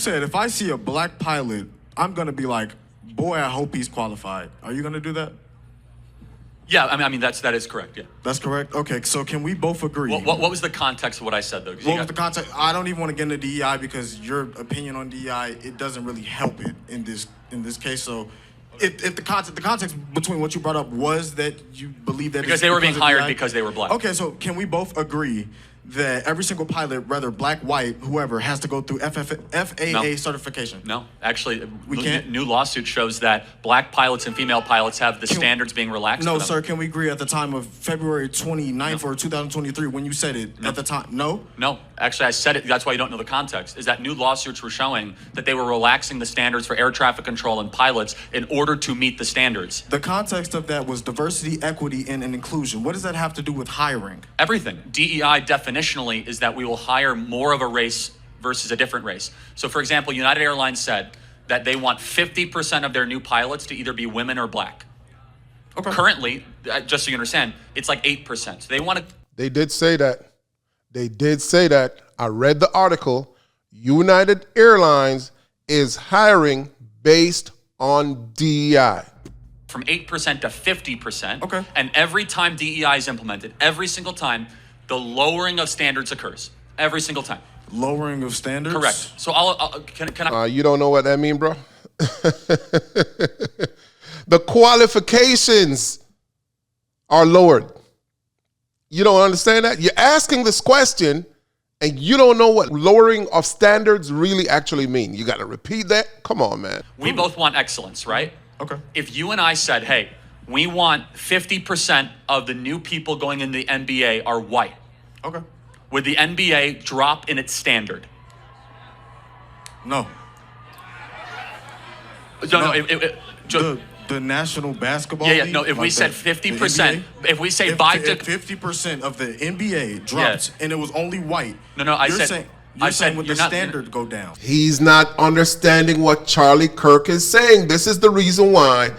said if I see a black pilot, I'm gonna be like, boy, I hope he's qualified. Are you gonna do that? Yeah, I mean that is correct. Yeah, that's correct. Okay, so can we both agree? What was the context of what I said though? What was the context? I don't even want to get into DEI because your opinion on DEI, it doesn't really help it in this case. So, if the context between what you brought up was that you believe that because they were being hired because they were black. Okay, so can we both agree that every single pilot, whether black, white, whoever, has to go through FAA certification? No, actually, we can't. New lawsuit shows that black pilots and female pilots have the standards being relaxed. No, sir. Can we agree at the time of February 29th or 2023 when you said it at the time? No. No, actually, I said it. That's why you don't know the context. Is that new lawsuits were showing that they were relaxing the standards for air traffic control and pilots in order to meet the standards. The context of that was diversity, equity, and inclusion. What does that have to do with hiring? Everything. DEI definitionally is that we will hire more of a race versus a different race. So for example, United Airlines said that they want 50% of their new pilots to either be women or black. Okay. Currently, just so you understand, it's like 8%. So they want to... They did say that. They did say that. I read the article. United Airlines is hiring based on DEI. From 8% to 50%. Okay. And every time DEI is implemented, every single time, the lowering of standards occurs. Every single time. Lowering of standards? Correct. So can I... you don't know what that means, bro? The qualifications are lowered. You don't understand that? You're asking this question and you don't know what lowering of standards really actually mean. You got to repeat that? Come on, man. We both want excellence, right? Okay. If you and I said, hey, we want 50% of the new people going in the NBA are white. Okay. Would the NBA drop in its standard? No. The National Basketball League? No, if we said 50%, if we say 50% of the NBA dropped and it was only white. No, I said... You're saying would the standard go down? He's not understanding what Charlie Kirk is saying. This is the reason why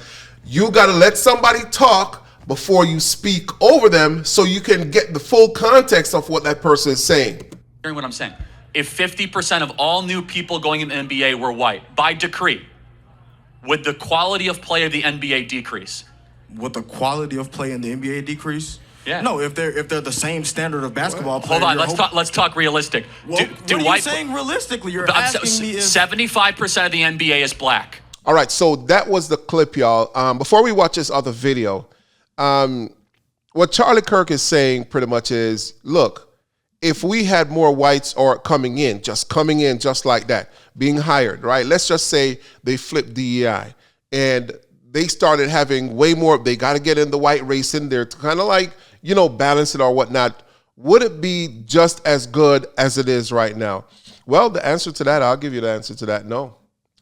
you got to let somebody talk before you speak over them so you can get the full context of what that person is saying. Hearing what I'm saying. If 50% of all new people going in the NBA were white, by decree, would the quality of play of the NBA decrease? Would the quality of play in the NBA decrease? Yeah. No, if they're the same standard of basketball play. Hold on, let's talk realistic. Well, what are you saying realistically? You're asking me if 75% of the NBA is black. All right, so that was the clip, y'all. Before we watch this other video, what Charlie Kirk is saying pretty much is, look, if we had more whites or coming in just like that, being hired, right? Let's just say they flipped DEI and they started having way more, they got to get in the white race in there to kind of like, balance it or whatnot. Would it be just as good as it is right now? Well, the answer to that, I'll give you the answer to that, no.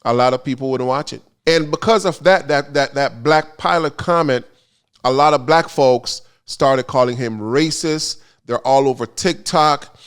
A lot of people wouldn't watch it. And because of that black pilot comment, a lot of black folks started calling him racist. They're all over TikTok,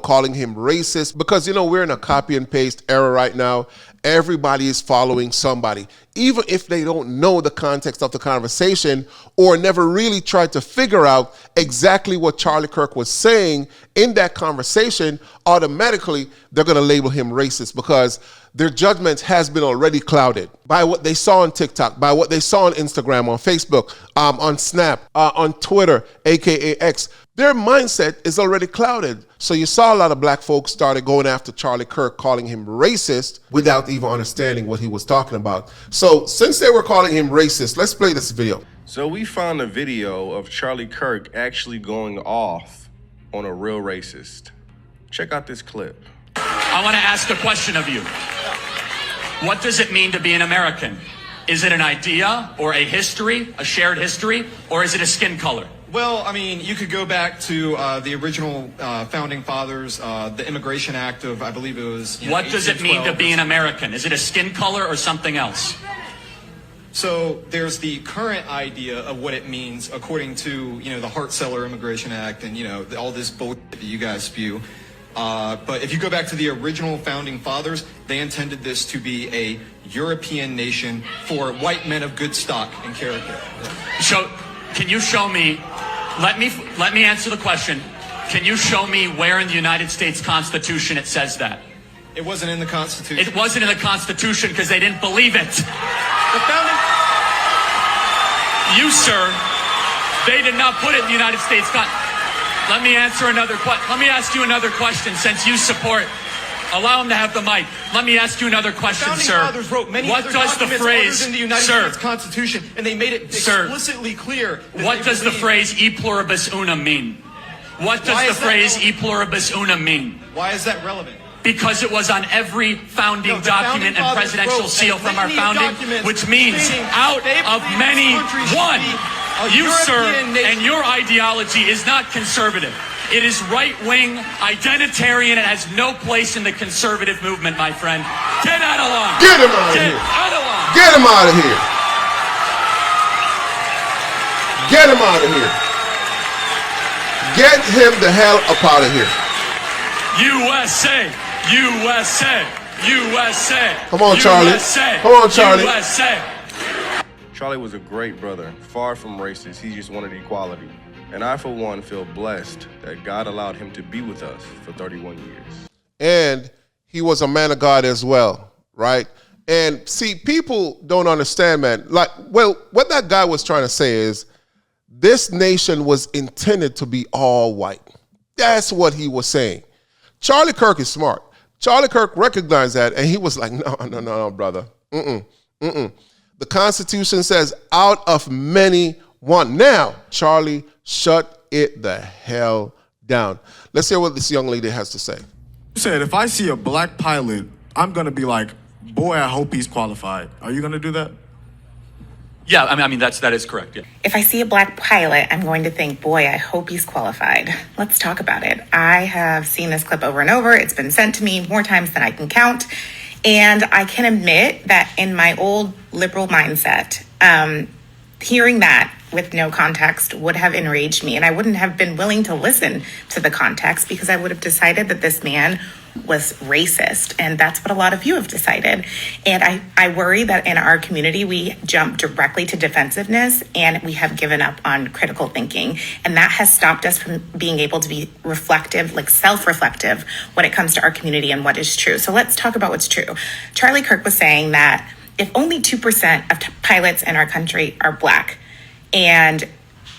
calling him racist because, we're in a copy and paste era right now. Everybody is following somebody, even if they don't know the context of the conversation or never really tried to figure out exactly what Charlie Kirk was saying in that conversation. Automatically, they're going to label him racist because their judgment has been already clouded by what they saw on TikTok, by what they saw on Instagram, on Facebook, on Snap, on Twitter, aka X. Their mindset is already clouded. So you saw a lot of black folks started going after Charlie Kirk, calling him racist without even understanding what he was talking about. So since they were calling him racist, let's play this video. So we found a video of Charlie Kirk actually going off on a real racist. Check out this clip. I want to ask a question of you. What does it mean to be an American? Is it an idea or a history, a shared history, or is it a skin color? Well, I mean, you could go back to the original founding fathers, the Immigration Act of, I believe it was... What does it mean to be an American? Is it a skin color or something else? So there's the current idea of what it means according to, the Hart-Celler Immigration Act and, all this bullshit that you guys spew. But if you go back to the original founding fathers, they intended this to be a European nation for white men of good stock and character. So, can you show me, let me answer the question. Can you show me where in the United States Constitution it says that? It wasn't in the Constitution. It wasn't in the Constitution because they didn't believe it. The founding. You, sir, they did not put it in the United States Constitution. Let me answer another question. Let me ask you another question since you support. Allow him to have the mic. Let me ask you another question, Founding sir. fathers wrote many What other does the documents phrase, other than the United sir, States Constitution, and they made it Sir, explicitly clear. That what they does the believe- phrase "e pluribus unum" mean? What Why does the is that phrase relevant? "e pluribus unum" mean? Why is that relevant? Because it was on every founding No, the founding document and fathers presidential wrote seal a from our litany of founding, documents which means stating out they of believe many, this country should one. be a You, sir, European nation. and your ideology is not conservative. It is right-wing, identitarian, and has no place in the conservative movement, my friend. Get out of line. Get him out of Get here. out of line. Get him out of here. Get him out of here. Get him the hell up out of here. USA, USA, USA. Come on, Charlie. USA, Come on, Charlie. USA. Charlie was a great brother, far from racist. He just wanted equality. And I, for one, feel blessed that God allowed him to be with us for 31 years. And he was a man of God as well, right? And see, people don't understand, man. Like, well, what that guy was trying to say is this nation was intended to be all white. That's what he was saying. Charlie Kirk is smart. Charlie Kirk recognized that, and he was like, no, brother. The Constitution says out of many, one. Now, Charlie, shut it the hell down. Let's hear what this young lady has to say. You said if I see a black pilot, I'm gonna be like, boy, I hope he's qualified. Are you gonna do that? Yeah, I mean that is correct. Yeah. If I see a black pilot, I'm going to think, boy, I hope he's qualified. Let's talk about it. I have seen this clip over and over. It's been sent to me more times than I can count. And I can admit that in my old liberal mindset, hearing that with no context would have enraged me. And I wouldn't have been willing to listen to the context because I would have decided that this man was racist. And that's what a lot of you have decided. And I worry that in our community, we jump directly to defensiveness and we have given up on critical thinking. And that has stopped us from being able to be reflective, like self-reflective when it comes to our community and what is true. So let's talk about what's true. Charlie Kirk was saying that if only 2% of pilots in our country are black, and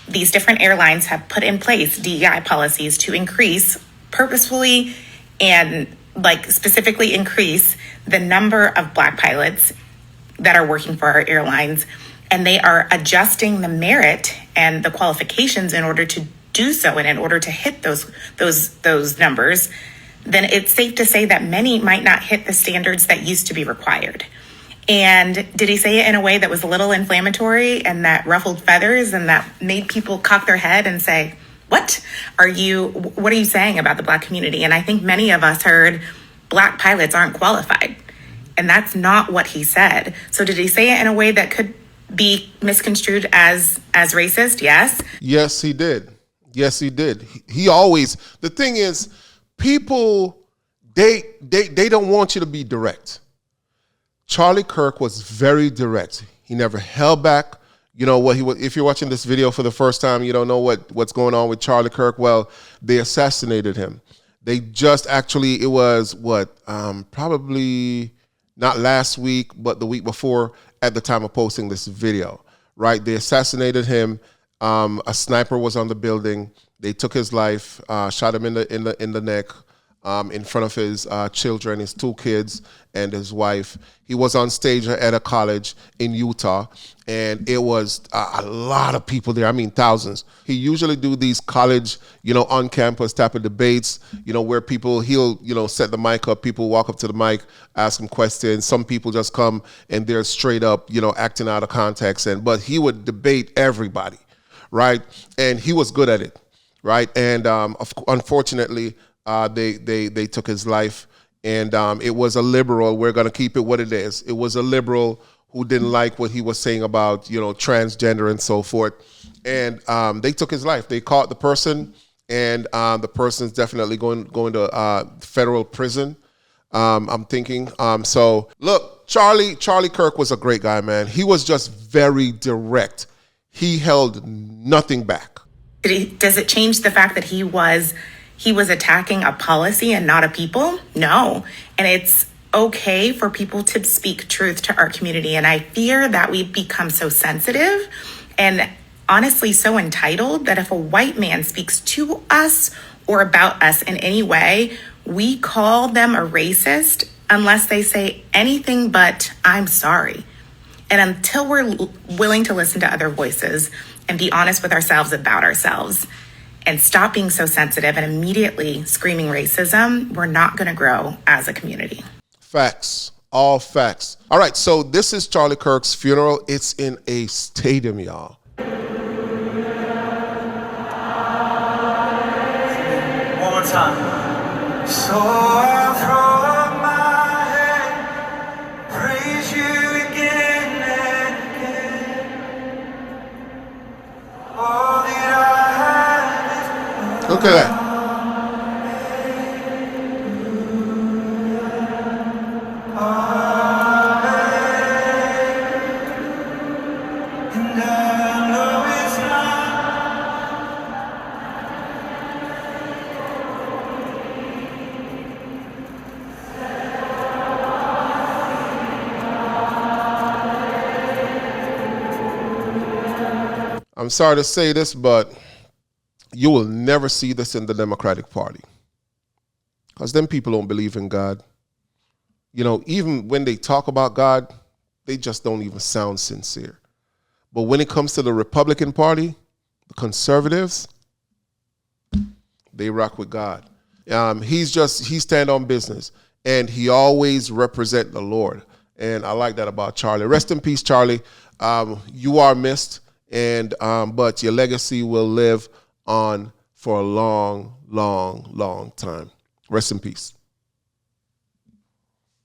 these different airlines have put in place DEI policies to increase purposefully and like specifically increase the number of black pilots that are working for our airlines. And they are adjusting the merit and the qualifications in order to do so and in order to hit those numbers, then it's safe to say that many might not hit the standards that used to be required. And did he say it in a way that was a little inflammatory and that ruffled feathers and that made people cock their head and say, what are you saying about the black community? And I think many of us heard black pilots aren't qualified. And that's not what he said. So did he say it in a way that could be misconstrued as racist? Yes. Yes, he did. Yes, he did. He always, the thing is, people, they don't want you to be direct. Charlie Kirk was very direct. He never held back. You know what he was. If you're watching this video for the first time, you don't know what's going on with Charlie Kirk. Well, they assassinated him. They just actually, it was probably not last week, but the week before at the time of posting this video, right? They assassinated him. A sniper was on the building. They took his life, shot him in the neck. In front of his children, his 2 kids, and his wife. He was on stage at a college in Utah, and it was a lot of people there. I mean, thousands. He usually do these college, on-campus type of debates, where he'll set the mic up. People walk up to the mic, ask him questions. Some people just come and they're straight up, acting out of context. But he would debate everybody, right? And he was good at it, right? And unfortunately, they took his life, and it was a liberal. We're going to keep it what it is. It was a liberal who didn't like what he was saying about, transgender and so forth. And they took his life. They caught the person, and the person's definitely going to federal prison, I'm thinking. So look, Charlie Kirk was a great guy, man. He was just very direct. He held nothing back. Does it change the fact that he was he was attacking a policy and not a people? No. And it's okay for people to speak truth to our community. And I fear that we've become so sensitive and honestly so entitled that if a white man speaks to us or about us in any way, we call them a racist unless they say anything but, I'm sorry. And until we're willing to listen to other voices and be honest with ourselves about ourselves and stop being so sensitive and immediately screaming racism, we're not going to grow as a community. Facts. All facts. All right, so this is Charlie Kirk's funeral. It's in a stadium, y'all. One more time. So I'll throw up my head, praise you again and again. All that I have is Look at that. and I know it's not. I'm sorry to say this, but you will never see this in the Democratic Party. Because them people don't believe in God. You know, even when they talk about God, they just don't even sound sincere. But when it comes to the Republican Party, the conservatives, they rock with God. He stand on business, and he always represent the Lord. And I like that about Charlie. Rest in peace, Charlie. You are missed, and but your legacy will live on for a long, long, long time. Rest in peace.